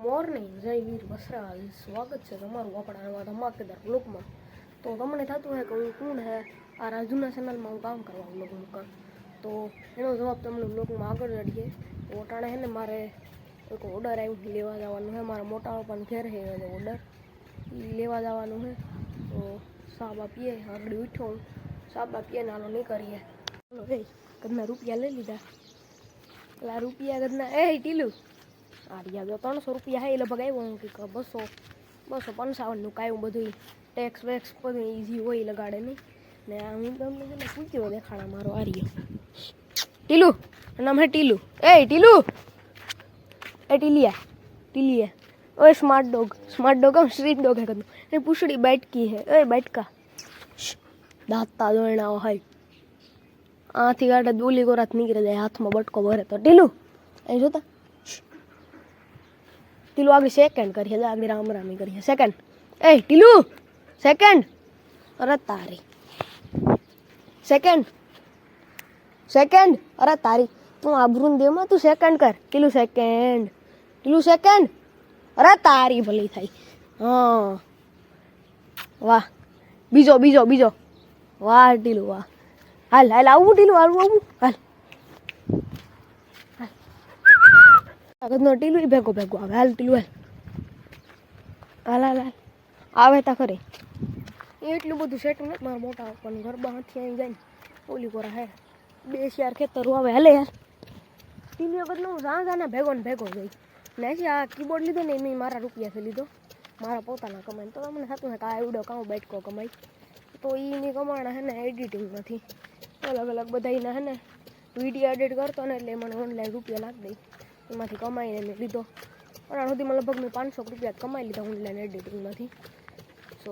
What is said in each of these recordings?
Morning જય વીર વસરાજ સ્વાગત છે તમારું આપણા નવા ધમાકેદાર બ્લોગમાં। તો તમને થતું હોય કે હું કોણ હે આ રાજુના ચેનલમાં હું કામ કરવા બ્લોગ મૂકણ, તો એનો જવાબ તમને બ્લોગમાં આગળ રડીએ। તો અટાણે છે ને મારે એક ઓર્ડર આવ્યું લેવા જવાનું છે, મારા મોટા પપ્પાને ઘેર છે ઓર્ડર લેવા જવાનું છે। તો સાબા પીએ આગળ ઉઠો સાબા પીએ નાનો નહીં કરીએ। ચાલો એ કદના રૂપિયા લઈ લીધા, પેલા રૂપિયા કદના એ ટીલું આર્યા જો 300 રૂપિયા હે લગભગ આવ્યો હું કે 255નું કાયું બધું ટેક્સ વેક્સ બધું ઈઝી હોય લગાડે નહીં ને હું તમને છે ને પૂછ્યો દેખાડા મારો આર્યો ટીલું નામ હે ટીલું એ ટીલિયા ओए स्मार्ट डॉग हम स्ट्रीट डॉग है कदम ये पूछड़ी बैठकी है ओए बैठका दाता दोणा हाय आथी गाडा दूली को रात निकले जाए हाथ में बटको भरे तो टीलू ऐ जोता टीलू आगे सेकंड करिए आगे राम रामी करिए सेकंड ए टीलू सेकंड अरे तारी सेकंड अरे तारी तू आबरून दे में तू सेकंड कर टीलू सेकंड अरे तारी भली थाई हाँ वाह बीजो वाह टीलू वाह हाल हाल आऊ टीलू आऊ हाल આગળનો ટીલું ભેગો આવે હાલ ટીલું હાલ આવે તા ખરે એટલું બધું સેટિંગ નથી મારા મોટા પણ ગરબા હાથી આવી જાય ને ઓલી કોરા હે 2 4 ખેતર આવે હાલે યાર ટીલું આગળનો રાંધાના ભેગો જાય ને હજી આ કીબોર્ડ લીધો ને મેં મારા રૂપિયાથી લીધો મારા પોતાના કમાઈને તો તમને થતું હે કે આ એવડો કામ બેઠકો કમાઈ તો એની કમાણા હે ને એડિટિંગમાંથી અલગ બધાના હે ને વિડીયો એડિટ કરતો ને એટલે મને ઓનલાઈન રૂપિયા નાખી દઈ એમાંથી કમાઈને મેં લીધો પણ સુધીમાં લગભગ મેં 500 રૂપિયા કમાઈ લીધા ઓનલાઈન એડિટિંગમાંથી। સો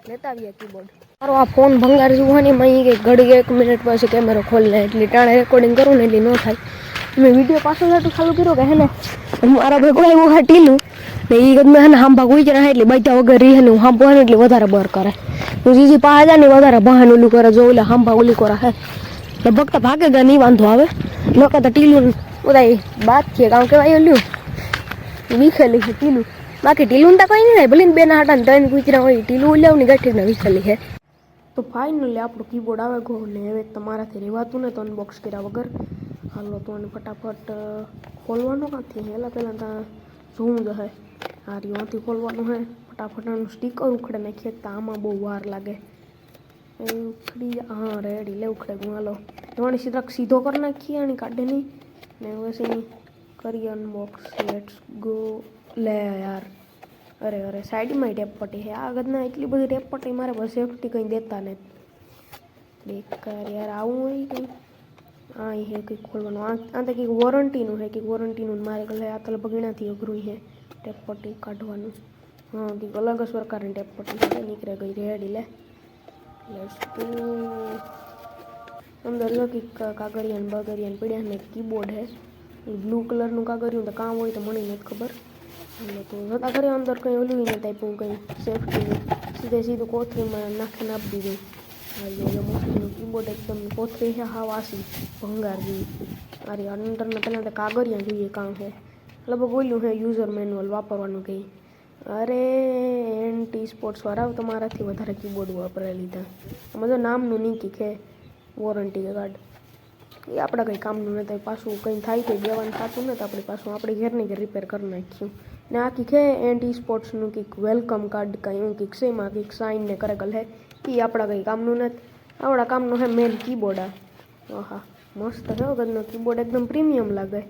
લેતા આવીએ કીબોર્ડ મારો આ ફોન ભંગાર જોવાની મેં કંઈક ઘડી 1 મિનિટ પછી કેમેરો ખોલી લે એટલે ટાણે રેકોર્ડિંગ કરું ને એટલે ન થાય મેં વિડીયો પાછળ ચાલુ કર્યો કે હે ને મારા ભેગો આવ્યો હા ટીલું ને એ ગમે હે ને હાંભા કોઈ જ ના એટલે બધા વગર રહી ને હું હાંભવાનું એટલે વધારે બર કરે હું જીજી પાસે જાય ને વધારે બહાન ઓલું કરે જો ઓલા હાંભા ઓલી કોરા હે લગભગ તો ભાગે ગયા નહીં વાંધો આવે ન કરતા ટીલું બધા બાત છે કામ કેવાય લ્યું વિખેલી છે ટીલું બાકી ટીલું તો કઈ નહીં ભલે બે ના હાટા ને 3 કૂતરા હોય ટીલું લેવું ને ગાંઠી વિખેલી છે। તો ફાઇનલી આપણું કીબોર્ડ આવે ગયો ને હવે તમારાથી રહેવાતું ને તો અનબોક્સ કર્યા વગર હાલો તો ફટાફટ ખોલવાનું ક્યાંથી પહેલાં ત્યાં જોવું જ હે આ રીવાથી ખોલવાનું હે ફટાફટ એનું સ્ટીકર ઉખડે નાખીએ તો આમાં બહુ વાર લાગે એ ઉખડી હા રેડી લે ઉખડે ગું હાલો એવાની સીધો કરી નાખીએ અને કાઢે નહીં ને પછી કરીએ અનબોક્સ લેટ્સ ગો લે યાર અરે સાઈડમાં ટેપ પટ્ટી છે આગળના એટલી બધી ટેપ પટ્ટી મારે બસ સેફટી કંઈ દેતા ને બેકાર યાર આવું હોય કંઈ આ હે કંઈક ખોલવાનું આ તો કંઈક વોરંટીનું છે કંઈક વોરંટીનું મારે ગલે આ તો ભગીણાથી અઘરું છે ટેપ પટ્ટી કાઢવાનું હા કંઈક અલગ જ પ્રકારની ટેપ પટ્ટી છે નીકળે ગઈ રેડી લે લેટ્સ ગો અંદર જો કંઈક કાગળિયાન બગરિયાન પીડ્યા ને કીબોર્ડ છે બ્લુ કલરનું કાગળિયું તો કામ હોય તો મને નથી ખબર એટલે તો જતા ખરે અંદર કંઈ ઓલું નથી આપ્યું કંઈ સેફ્ટીનું સીધું કોથળીમાં નાખીને આપી દીધું એટલે મોટું કીબોર્ડ એકદમ કોથળી છે હા વાસી ભંગાર જેવી અરે અંદરના પહેલાં તો કાગળિયા જોઈએ કામ છે લગભગ બોલ્યું છે યુઝર મેન્યુઅલ વાપરવાનું કંઈ અરે એન્ટી સ્પોર્ટ્સવાળા તમારાથી વધારે કીબોર્ડ વાપરી લીધા આમાં તો નામનું નહીં કે વોરંટી કાર્ડ એ આપણા કંઈ કામનું નથી પાછું કંઈ થાય તો દેવાનું થતું નથી આપણે પાછું આપણે ઘેરની ઘેર રિપેર કરી નાખ્યું ને આ કંઈક હે એન્ટી સ્પોર્ટ્સનું કંઈક વેલકમ કાર્ડ કંઈ એવું કંઈક સેમાં કંઈક સાઇન ને કરેલ હે એ આપણા કંઈ કામનું નથી આપણા કામનું હે મેન કીબોર્ડ આ હા મસ્ત છે વગરનો કીબોર્ડ એકદમ પ્રીમિયમ લાગે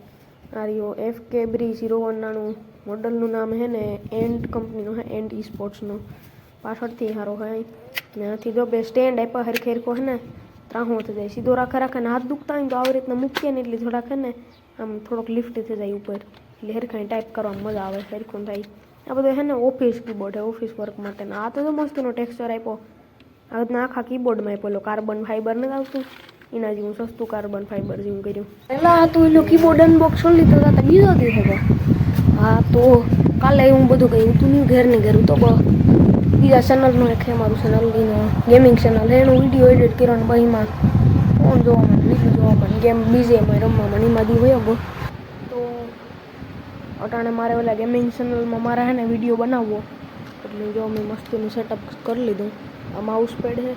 આ રહ્યો FK091 મોડલનું નામ હે ને એન્ટ કંપનીનું હે એન્ટ ઈ સ્પોર્ટ્સનું પાછળથી સારો હે ને આથી જો બે સ્ટેન્ડ આપ્યા હરખેરખો હે ને ત્રાહું થઈ જાય સીધો રાખે ને હાથ દુખતા હોય તો આવી રીતના મૂકીએ ને એટલે થોડાક હે ને આમ થોડોક લિફ્ટ થઈ જાય ઉપર એટલે હરખાઈ ટાઈપ કરવામાં મજા આવે હરખું થાય આ બધું હે ને ઓફિસ કીબોર્ડ હે ઓફિસ વર્ક માટેના આ તો મસ્તનો ટેક્સચર આપ્યો આ રીતના આખા કીબોર્ડમાં આપ્યો કાર્બન ફાઈબર નથી આવતું એના જેવું સસ્તું કાર્બન ફાઈબર જેવું કર્યું પહેલાં હતું એનો કીબોર્ડ અનબોક્સ કરી લીધો હતા બીજો દિવસ હતો હા તો કાલે હું બધું કહ્યું તું નહીં ઘેર તો બીજા ચેનલનું એક છે મારું ચેનલ ગેમિંગ ચેનલ એનો વિડીયો એડિટ કર્યો બહીમાં ફોન જોવામાં વિડીયો જોવામાં ગેમ બીજેમાં રમવામાં એમાં દી વયો ગયો તો અટાણે મારે ઓલા ગેમિંગ ચેનલમાં મારા હે ને વિડીયો બનાવવો એટલે જો મેં મસ્તીનું સેટઅપ કરી લીધું. આ માઉસ પેડ છે,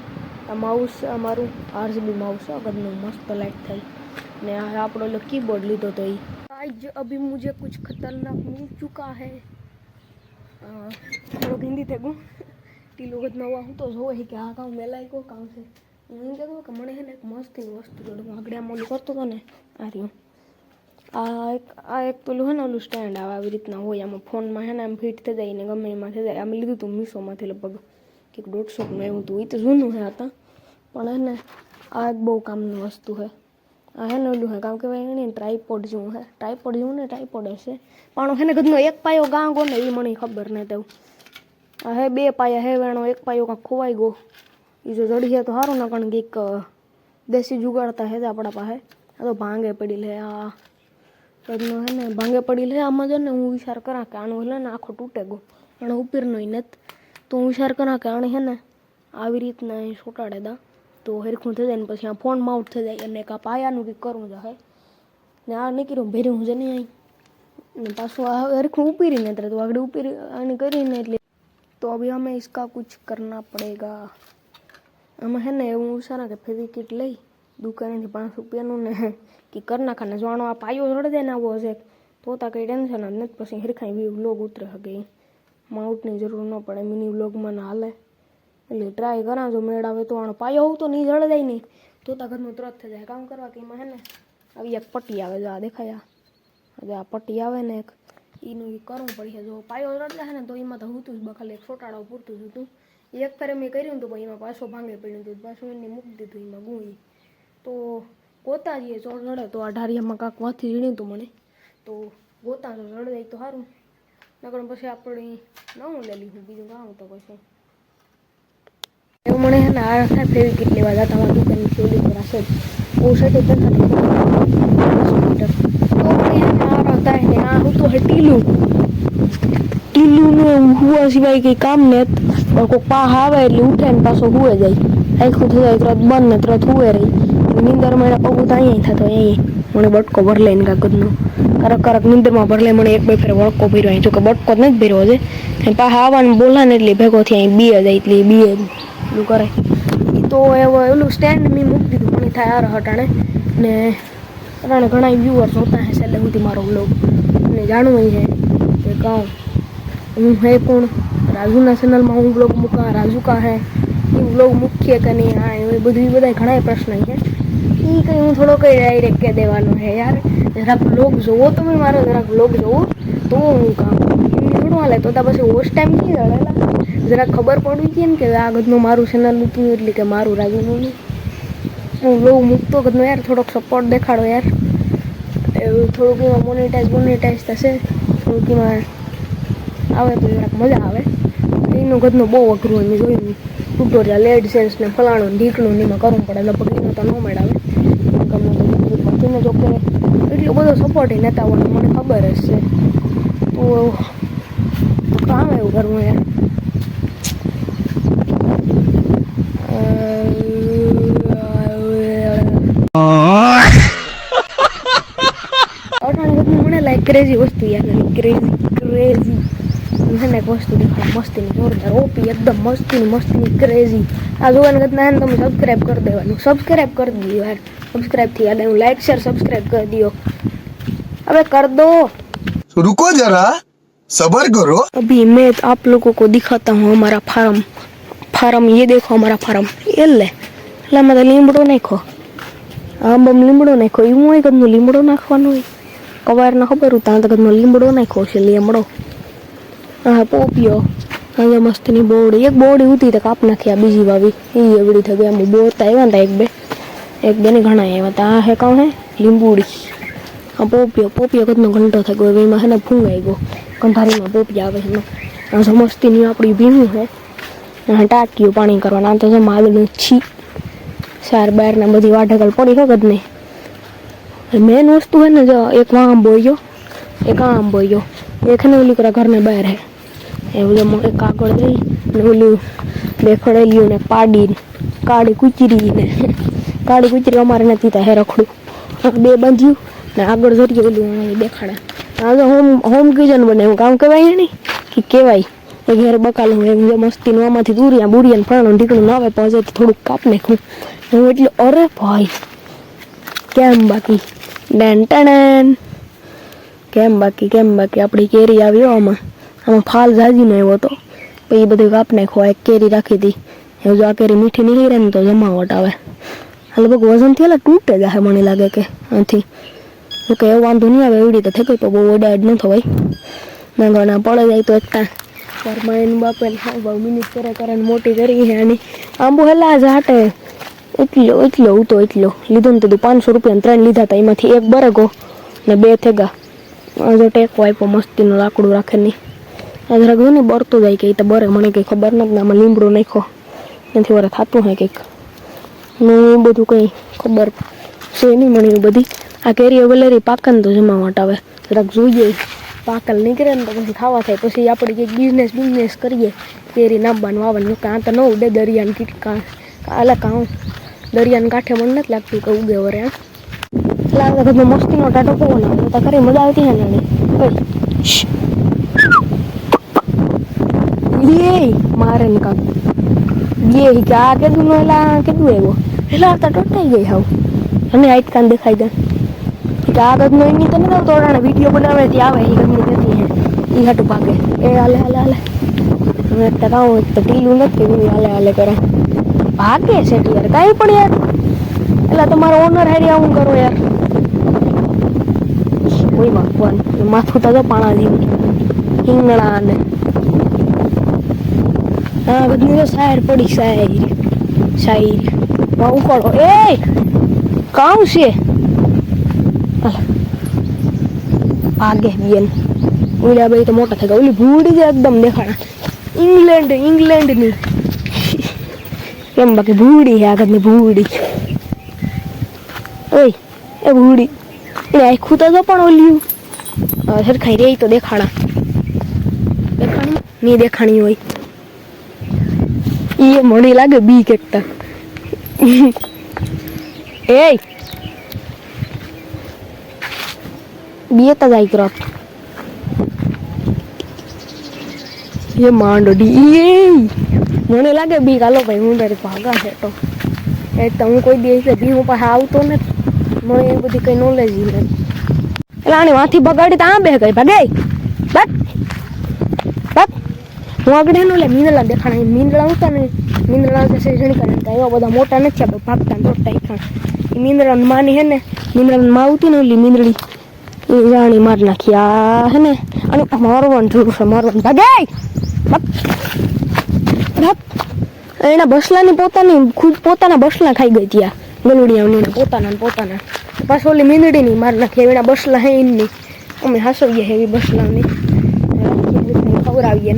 આ માઉસ અમારું RGB માઉસ છે, ગદનું મસ્ત લાઇટ થાય ને આ આપણો ઓલો કીબોર્ડ લીધો તો એ आज अभी मुझे कुछ खतरनाक मिल चुका है. થોડુંક હિન્દી થેગું ટીલો ગત નવા હું તો જોવે કે આ કામ મેલાય કો કામ છે. હું કહેતો કે મને છે ને એક મસ્તીની વસ્તુ જોડે હું આગળ આમ ઓલું કરતો હતો ને આ રહ્યું આ એક પેલું છે ને ઓલું સ્ટેન્ડ આવે આવી રીતના હોય આમાં ફોનમાં છે ને આમ ફિટ થઈ જાય ને ગમે એમાં થઈ જાય. આમ લીધું હતું મીશોમાંથી લગભગ કંઈક 150નું એવું હતું. એ તો જૂનું છે હતા પણ છે ને આ એક બહુ કામની વસ્તુ છે. આ હે ને ઓલું હે કામ કહેવાય એને ટ્રાયપોડ જેવું હે. ટ્રાયપોડ જેવું ને ટ્રાયપોડ હશે પણ હે ને ઘરનો એક પાયો ગાંગો ને એ મને ખબર નહીં તેવું. આ હે 2 પાયા હે વેણો એક પાયો કાંક ખોવાઈ ગયો. એ જો જડી છે તો સારું ના કારણ કે એક દેશી જુગાડતા હે આપણા પાસે. આ તો ભાંગે પડી લે આ ઘરનો હે ને ભાંગે પડી લે. આમાં જો ને હું વિચાર કરા કે આનો હે ને આખો તૂટે ગયો અને ઉપરનો નથી તો હું વિચાર કરા કે આને હે ને આવી રીતના અહીં ચોંટાડે દા તો હરખું થઈ જાય ને પછી આ ફોન માઉન્ટ થઈ જાય અને આ પાયાનું કંઈક કરવું જાય ને આ નીકળ્યું ભેર્યું હું જઈને અહીં ને પાછું આ હરખું ઉપીરીને એટલે તો આગળ ઉપીરી આની કરીને એટલે તો અભી હमें इसका कुछ करना पड़ेगा. આમાં હે ને એવું સારા કે ફેવિકિટ લઈ દુકાનેથી 5 રૂપિયાનું ને કે કરી નાખાને જો આનો આ પાયો જડે જાય ને આવો હશે તો તા કંઈ ટેન્શન જ નથી. પછી હરખાઈ વ્લોગ ઉતરે શકે માઉન્ટની જરૂર ન પડે. મિની વ્લોગમાં ના હાલે એટલે ટ્રાય કરા જો મેળ આવે તો આનો પાયો હોવ તો નહીં જડે જાય નહીં તો તા ઘરનું તરત થઈ જાય. કામ કરવા કે એમાં હે ને આવી એક પટ્ટી આવે જો આ દેખાય આજે આ પટ્ટી આવે ને એક એનું એ કરવું પડશે. જો પાયો રડે છે ને તો એમાં તો હતું જ ખાલી એક છોટાડો પૂરતું જ હતું. એક ફેરે મેં કર્યું તો પછી એમાં પાછો ભાંગે પડ્યું હતું પાછું એને મૂકી દીધું એમાં ગુંઈ તો ગોતા જઈએ ચોર રડે તો આ ઢારિયામાં કાંક વાંથી ઝીણ્યું હતું મને તો ગોતા જો રડે જાય તો સારું નકર પછી આપણે નવું લઈ લીધું બીજું કામ તો પછી એવું મને છે ને આ થાય ફેવિકિટ લેવા જતા અમારા દુકાનની ચોલી પર હશે બહુ સેટ તો મને આ થાય ને આ હું તો ટીલું હુવા સિવાય કંઈ કામ ને પણ કોઈ પાહ આવે એટલે ઉઠે ને પાછો હુએ જાય આખું થઈ જાય તરત બંધ ને તરત હુએ રહી નીંદરમાં એના પગ તો અહીંયા થતો અહીંયા મને બટકો ભર લઈને કાગળનો કરક નીંદરમાં ભર લે મને એક બે ફેર વળકો ભર્યો અહીં જોકે બટકો જ નથી ભર્યો છે પાછા આવવાનું બોલા ને એટલે ભેગો થી અહીં બીએ જાય એટલે બીએ એટલું કરે તો એવું ઓલું સ્ટેન્ડ મેં મૂકી દીધું મને થાય આ હટાણે ને અટાણે ઘણા વ્યુઅર્સ હોતા હશે એટલે સુધી મારો વ્લોગ ને જાણવું છે કે કહું હું હે કોણ રાજુના ચેનલમાં હું વ્લોગ મૂકા રાજુ કા હે એ વ્લોગ મૂકીએ કે નહીં હા એ બધું બધા ઘણા પ્રશ્ન છે એ કંઈ હું થોડો કંઈ ડાયરેક્ટ કહી દેવાનો છે યાર જરાક વ્લોગ જોવો તમે મારો જરાક વ્લોગ જોવો તો હું કામ એમને થોડું હાલે તો પછી હોસ્ટ ટાઈમ નહીં રડેલા જરાક ખબર પડવી જોઈએ ને કે આ ગદનું મારું ચેનલ હતું એટલે કે મારું રાજુનું નહીં હું વ્લોગ મૂકતો ગદનો યાર થોડોક સપોર્ટ દેખાડો યાર એવું થોડુંક એમાં મોનેટાઈઝ થશે થોડુંક એમાં આવે તો જરાક મજા આવે એનું ગદનું બહુ અઘરું હોય મેં જોયું ટ્યુટોરિયલ એડસેન્સ ને ફલાણું ઢીકણું ને એમાં કરવું પડે લગભગ એનું તો ન મેળાવે ગમે તો એને જો કે એટલો બધો સપોર્ટ નહોતા હોય મને ખબર જ છે તો કામ એવું કરવું યાર મને લાઈક ક્રેઝી વસ્તુ યાદ ક્રેઝી મને એક વસ્તુ દેખાડો મસ્તીની જોરદાર ઓપી એકદમ મસ્તીની ક્રેઝી આ જોવાને કરતા ને તમે સબસ્ક્રાઈબ કરી દેવાનું સબસ્ક્રાઈબ કરી દો યાર सब्सक्राइब थी यार लाइक शेयर सब्सक्राइब कर दियो अबे कर दो रुको जरा सब्र करो अभी मैं आप लोगों को दिखाता हूँ हमारा फार्म ये देखो हमारा फार्म ये ले मतलब લીમડો નાખો આંબમ લીમડો નાખો એવું હોય કદનો લીમડો નાખવાનો હોય કવારના ખબર ઉતા તો કદનો લીમડો નાખો છે લીમડો હા પોપિયો હવે મસ્તની બોડી એક બોડી ઉતી તો કાપ નાખ્યા બીજી વાવી એ એવડી થઈ ગઈ આમ બોરતા આવ્યા ને એક બે ને ઘણા આવ્યા હતા આ હે કોણ હે લીંબુડી આ પોપિયો કદનો ઘંટો થઈ ગયો એમાં હે ને ફૂંગાઈ ગયો કંઠારીમાં પોપિયા આવે છે આ સમસ્તીની આપણી ભીનું છે આ ટાંક્યું પાણી કરવાના તો માલનું છી સાર બાર ને બધી વાઢેગલ પડી છે કદ નહીં મેન વસ્તુ હે ને જો એક આમ બોયો એક આમ બોયો એક ને ઓલી કરા ઘરને બહાર હે એવું જો એક કાગળ દઈ ને ઓલું દેખડેલ્યું ને પાડી કાળી કુચરી અમારે નથી તા હે રખડું બે બાંધ્યું ને આગળ જરીએ ઓલું દેખાડે આ તો હોમ કિચન બને એવું કામ કહેવાય નહીં કે કહેવાય એ ઘેર બકાલું એમ જે મસ્તીનું આમાંથી બુરિયાન ફાણું ઢીકણું ના આવે તો હજે થોડુંક કાપ નાખું હું એટલે અરે ભાઈ કેમ બાકી ડેન કેમ બાકી આપણી કેરી આવ્યો આમાં ફાલ જાજીને આવ્યો હતો પછી એ બધું કાપ નાખ્યો એક કેરી રાખી હતી એવું જો આ કેરી મીઠી નહીં રહે ને તો જમાવટ આવે લગભગ વજનથી એટલે તૂટે જાય મને લાગે કે આથી કે એવું વાંધો નહીં આવે એવી રીતે થઈ ગઈ તો બહુ ઓડાડ ન થવાય મેંગોના પડે જાય તો એકતા ઘરમાં એનું બાપે બહુ મિનિટ કરે મોટી કરી છે અને આંબુ હેલા જ હાટે એટલો લીધો ને તો 500 રૂપિયા 3 લીધા હતા એમાંથી એક બરગો ને 2 થેગા જો ટેકો આપ્યો મસ્તીનું લાકડું રાખે નહીં આ જરાક જો ને બરતું જાય કે તો બરે મને કંઈ ખબર નથી આમાં લીમડો નાખ્યો નથી વરે થતું હોય કંઈક ને એ બધું કંઈ ખબર છે નહીં મને બધી આ કેરીઓ વેલેરી પાકન તો જમાવટ આવે જરાક જોઈએ પાકલ નીકળે ને તો પછી ખાવા થાય પછી આપણે કંઈક બિઝનેસ કરીએ કેરી નાખવાનું આવવાનું કે આ તો ન ઉડે દરિયાને કીટકા કાં દરિયાને કાંઠે મને નથી લાગતું કે ઉગે વરે એટલે આ વખત મસ્તીનો ટાટો પવન આવે તો ખરી મજા આવતી હે ને એ મારે ને કાંક એ કે આ કીધું નો એલા કીધું આવ્યો એટલે આ તો ટોટાઈ ગઈ હાવ અને આઈટ કાન દેખાઈ જાય કે આ ગદનો એની તો નથી આવતો ઓરાણે વિડીયો બનાવે ત્યાં આવે એ ગમની જતી હે એ હાટું ભાગે એ હાલે હવે તો કાં તો ટીલું નથી કે હાલે કરે ભાગે છે યાર કાંઈ પણ યાર એટલે તમારો ઓનર હેરી આવું કરો યાર કોઈ ભગવાન માથું તો પાણા જેવું હિંગણા ને હા બધી તો શાયર પડી શાયર ઉકળો એ કામ છે ભાગે બેન ઓલા ભાઈ તો મોટા થઈ ગયા ઓલી ભૂડી જ એકદમ દેખાણા ઇંગ્લેન્ડની કેમ બાકી ભૂડી છે આગળની ભૂડી ઓય એ ભૂડી એને આખું તો પણ ઓલ્યું સરખાઈ રહી તો દેખાણી નહીં દેખાણી હોય એ મને લાગે બી કેકતા એ બી તો જાય કરો એ માંડોડી મને લાગે બી કાલો ભાઈ હું તારી ભાગા છે તો એ તો હું કોઈ દિવસે બી હું પાસે આવતો નથી મને એ બધી કઈ નોલેજ નથી એટલે આની વાથી બગાડી તો આ બે ગઈ ભાગે હું આગળ એનું લે મીંદડા દેખાણા મીંદડા આવતા ને મીંદડા આવતા જણી કરે એવા બધા મોટા નથી આપણે ભાગતા દોડતા ખાણ એ મીંદડાની માની હે ને મીંદડાની માં આવતી ને ઓલી મીંદડી એ જાણી માર નાખી આ હે ને અને મારવાનું જરૂર છે મારવાનું ભાગે એના બસલાની પોતાના બસલા ખાઈ ગઈ ત્યાં ગલુડિયા પોતાના પાછું ઓલી મીંદડી ની માર નાખી એના બસલા હે એમની અમે હાસવીએ એવી બસલાની ખવડાવીએ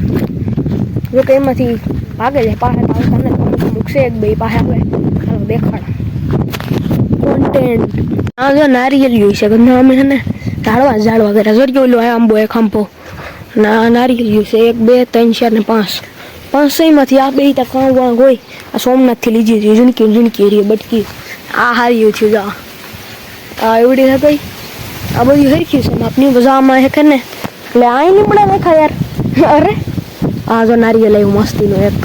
જો કે એમાંથી ભાગે જાય પાસે આવતા ને અમુક છે એક બે પાસે આવે ચાલો દેખાડા કોન્ટેન્ટ આ જો નારિયેળ છે ગંધા અમે છે ને ઝાડવા કરે જરિયો ઓલો આંબો એક આંબો નારિયેળ છે 1 2 3 4 ને 5 માંથી આ બે તા કાં હોય આ સોમનાથથી લીધી હતી ઝીણકી રહી બટકી આ હારી થયું જા આ એવડી હતી આ બધી હરખી છે આપની બજારમાં હે કે ને એટલે આ લીમડા દેખા યાર અરે આ જો નારિયેળ આવ્યું મસ્તીનું એક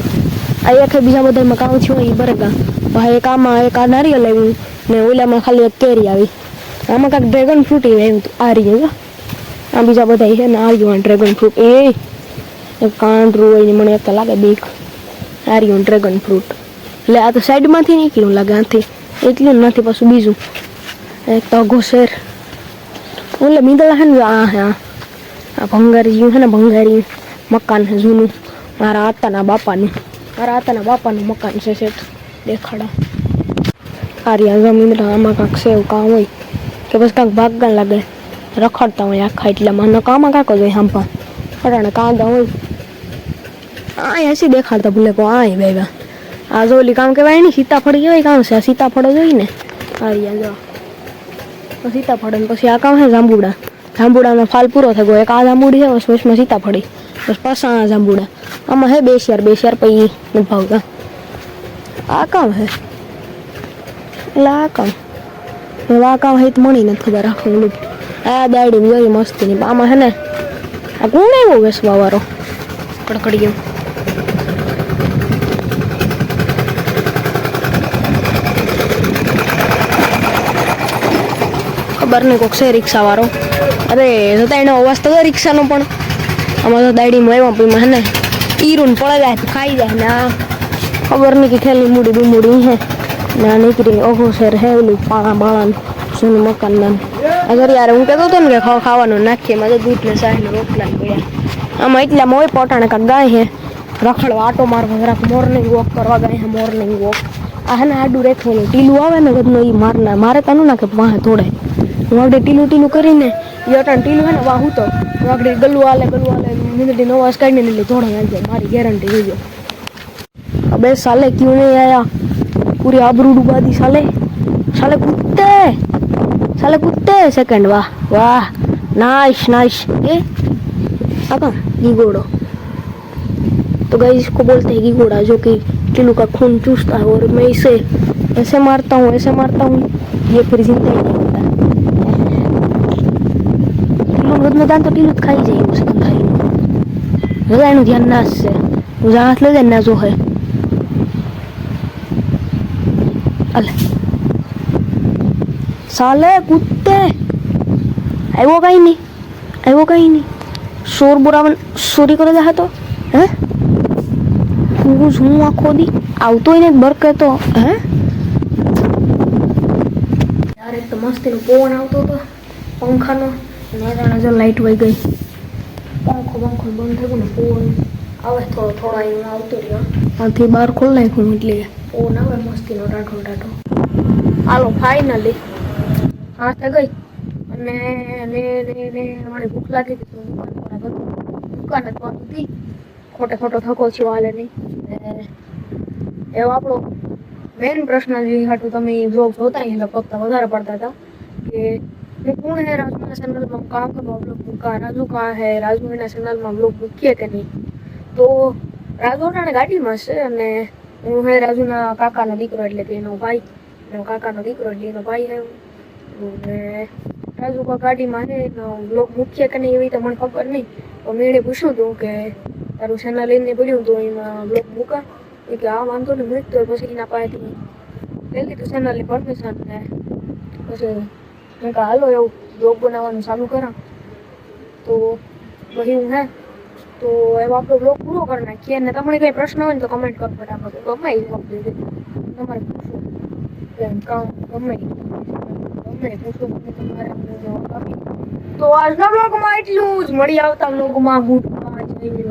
આ એક બીજા બધામાં કામ થયું એ બરેગા ભાઈ એક આ નારિયેળ આવ્યું ને ઓલામાં ખાલી એક કેરી આવી આમાં કાંઈક ડ્રેગન ફ્રૂટ આવ્યું આ રહ્યું આ બીજા બધા છે ને આવ્યું ડ્રેગન ફ્રૂટ એક કાંડરું હોય ને મને એક લાગે બીક આ રહ્યું ડ્રેગન ફ્રૂટ એટલે આ તો સાઈડમાંથી નીકળ્યું લાગે આથી એટલું નથી પાછું બીજું એક તો ઘોસેર એટલે મીંદડા છે ને આ ભંગારી જેવું છે ને ભંગારી મકાન છે જૂનું મારા આતાના બાપાનું મકાન છે શેઠ દેખાડા આર્યા જમીન આમાં કાંક સેવ કાં હોય કે બસ કાંક ભાગવા લાગે રખડતા હોય આખા એટલામાં ન કામાં કાંક જ હોય સાંભા અટાણે કાંદા હોય આ હસી દેખાડતા ભૂલે કહો આ બેગા આ જો ઓલી કામ કહેવાય નહીં સીતાફળ કહેવાય કામ છે આ સીતાફળ જોઈ ને આર્યા જો સીતાફળ ને પછી આ કામ છે જાંબુડાનો ફાલ પૂરો થઈ ગયો એક આ જાંબુડી છે બસ વચમાં સીતાફળી બસ પાછા આ જાંબુડા આમાં હે 2 શેર પછી નથી ભાવતા આ કામ હે એટલે આ કામ હે તો મળી નથી ખબર રાખવું આ દાડી જોઈ મસ્તીની આમાં હે ને આ કોણ આવ્યો વેસવા વાળો કડકડી ગયો ખબર નહીં કોક છે રિક્ષા વાળો અરે જતા એનો અવાજ તો રિક્ષાનો પણ આમાં તો દાડીમાં આવ્યા પછી હે ને ઈરું પડે જાય તો ખાઈ જાય ને આ ખબર નહીં કે ખેલી મૂડી બુમૂડી હે ના નીકળી ઓહો શેર હે ઓલું પાળા બાળાનું જૂનું મકાન નામ અગર યાર હું કહેતો હતો ને કે ખાવાનું નાખીએ એમાં તો દૂધ ને સાહ ને રોટલા પડ્યા આમાં એટલામાં હોય પોટાણે કાંક ગાય હે રખડવા આટો મારવા જરાક મોર્નિંગ વોક કરવા ગાય હે મોર્નિંગ વોક આ હે ને આડું રેખેલું ટીલું આવે ને ગદનો એ મારના મારે તનું નાખે વાહે થોડાય હું આગળ ટીલું કરીને એ અટાણ ટીલું હે ને વાહ હું તો આગળ ગલું આલે મીંદડી નવાસ કાઢીને એટલે થોડા આવી જાય મારી ગેરંટી જોજો अबे साले क्यों नहीं आया पूरी आबरू डुबा दी साले कुत्ते सेकंड वाह नाइस ये अब घीघोड़ा तो गाइस इसको बोलते हैं घीघोड़ा जो कि टिल्लू का खून चूसता है और मैं इसे ऐसे मारता हूँ ये फिर जिंदा ही नहीं होता टिल्लू में दान तो टिल्लू खाई जाए उसे खाई नु ध्यान ना से मुझे हाथ ले देना जो है अले साले कुत्ते આવ્યો કઈ નહીં શોર બોરાવન ચોરી કરે જાય તો હે હું આખો દી આવતો ને બરકે તો હે યાર એક તો મસ્તીનો પવન આવતો હતો પંખાનો નારાયણ જો લાઈટ વહી ગઈ પંખો બંધ થયો ને પવન આવે થોડો અહીં આવતો રહ્યો આથી બહાર ખોલ નાખ્યું એટલે પવન આવે મસ્તીનો ટાઢો હાલો ફાઇનલી હા તો ગઈ અને મને ભૂખ લાગી હતી તો દુકાન જ બંધ હતી ખોટો થકો છે વાલે નહીં એવો આપણો મેઇન પ્રશ્ન જે હાટું તમે બ્લોગ જોતા એટલે ફક્ત વધારે પડતા હતા કે मैं कौन है राजू ना चैनल में काम का ब्लॉग का राजू कहाँ है राजू ना चैनल में ब्लॉग મૂકીએ કે નહીં તો રાજુ ને ગાડીમાં છે અને હું હે રાજુના કાકાનો દીકરો એટલે કે એનો ભાઈ એનો કાકાનો દીકરો એટલે એનો ભાઈ હે અને રાજુ કા ગાડીમાં હે બ્લોગ મૂકીએ કે નહીં એવી તો મને ખબર નહીં તો મેં એને પૂછ્યું હતું કે તારું ચેનલ લઈને પડ્યું તો એમાં બ્લોગ મૂકા એ કે આ વાંધો નહીં મૂકતો પછી એના પાસેથી લઈ લીધું ચેનલની પરમિશન ને પછી મેં કહા હાલો એવું બ્લોગ બનાવવાનું ચાલુ કરા તો પછી હું હે તો એવો આપણો બ્લોગ પૂરો કરી નાખીએ અને તમને કંઈ પ્રશ્ન હોય ને તો કમેન્ટ કરો ફટાફટ ગમે એ જવાબ દઈ દે તમારે પૂછવું કામ ગમે પૂછવું તમારે જવાબ આપી તો આજના બ્લોગમાં એટલું જ મળી આવતા બ્લોગમાં ગુડ બાય.